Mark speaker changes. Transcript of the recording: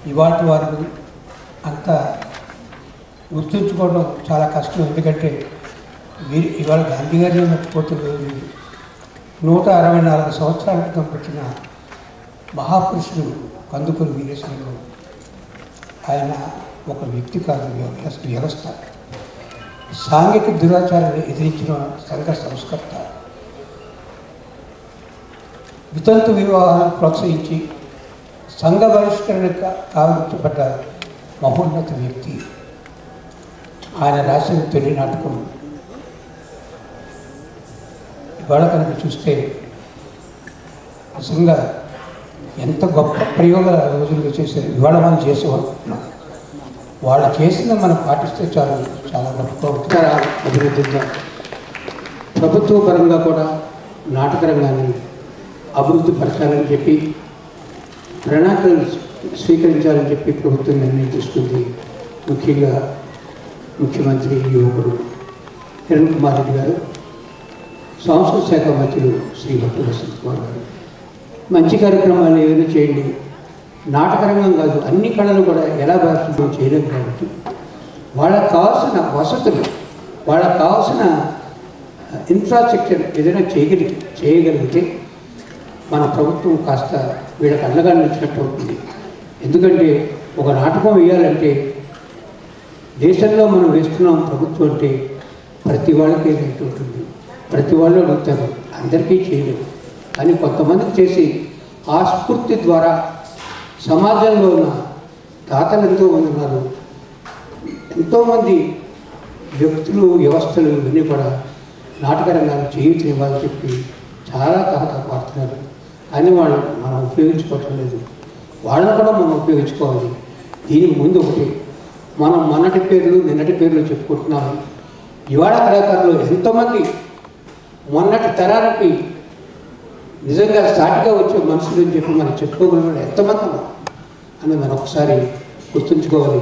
Speaker 1: ఇవాటి వారు అంత గుర్తుంచుకోవడం చాలా కష్టం. ఎందుకంటే వీరు ఇవాళ గాంధీ గారిని మర్చిపోతున్నారు. 164 సంవత్సరాల క్రితం పుట్టిన మహాపురుషుడు కందుకూరి వీరేశలింగం. ఆయన ఒక వ్యక్తి కాదు, వ్యవస్థ. సాంఘిక దురాచారాన్ని ఎదిరించిన సంఘ సంస్కర్త. వితంతు వివాహాలను ప్రోత్సహించి సంఘ బహిష్కరణ కావించబడ్డ మహోన్నత వ్యక్తి. ఆయన రాసిన తొలి నాటకం ఇవాళ కనుక చూస్తే నిజంగా ఎంత గొప్ప ప్రయోగాలు ఆ రోజుల్లో చేశారు. ఇవాళ మనం చేసేవాళ్ళం. వాళ్ళు చేసిన మనం పాటిస్తే చాలా గొప్ప అభివృద్ధిగా ప్రభుత్వ పరంగా కూడా నాటక రంగాన్ని అభివృద్ధి పరచాలని చెప్పి ప్రణాళికలు స్వీకరించాలని చెప్పి ప్రభుత్వం నిర్ణయం తీసుకుంది. ముఖ్యంగా ముఖ్యమంత్రి యువకుడు కిరణ్ కుమార్ రెడ్డి గారు, సంస్కృతి శాఖ మంత్రులు శ్రీ భట్టి వసంత్ కుమార్ గారు మంచి కార్యక్రమాలు ఏమైనా చేయండి, నాటకరంగం కాదు అన్ని కళలు కూడా ఎలా భాషలో చేయలేము కాబట్టి వాళ్ళకు కావాల్సిన వసతులు, వాళ్ళకు కావాల్సిన ఇన్ఫ్రాస్ట్రక్చర్ ఏదైనా చేయగలిగితే మన ప్రభుత్వం కాస్త వీళ్ళకి అండగా నిలిచినట్టు అవుతుంది. ఎందుకంటే ఒక నాటకం వేయాలంటే దేశంలో మనం వేస్తున్నాం ప్రభుత్వం అంటే ప్రతి వాళ్ళకి రేటు ఉంటుంది, ప్రతి వాళ్ళు అడుగుతారు, అందరికీ చేయలేదు. కానీ కొంతమందికి చేసి ఆ స్ఫూర్తి ద్వారా సమాజంలో ఉన్న దాతలు ఎంతోమంది ఉన్నారు. ఎంతోమంది వ్యక్తులు, వ్యవస్థలు ఇవన్నీ కూడా నాటక రంగాన్ని చేయించనివ్వాలని చెప్పి చాలా తహతపడుతున్నారు. కానీ వాళ్ళు మనం ఉపయోగించుకోవటం లేదు. వాళ్ళని కూడా మనం ఉపయోగించుకోవాలి. దీనికి ముందు ఒకటి మనం మొన్నటి పేర్లు నిన్నటి పేర్లు చెప్పుకుంటున్నాము. ఇవాళ కళాకారులు ఎంతోమంది మొన్నటి తరానికి నిజంగా సాటిగా వచ్చే మనుషులు అని చెప్పి మనం చెప్పుకోగలిగిన ఎంతమంది అని మనం ఒకసారి గుర్తుంచుకోవాలి.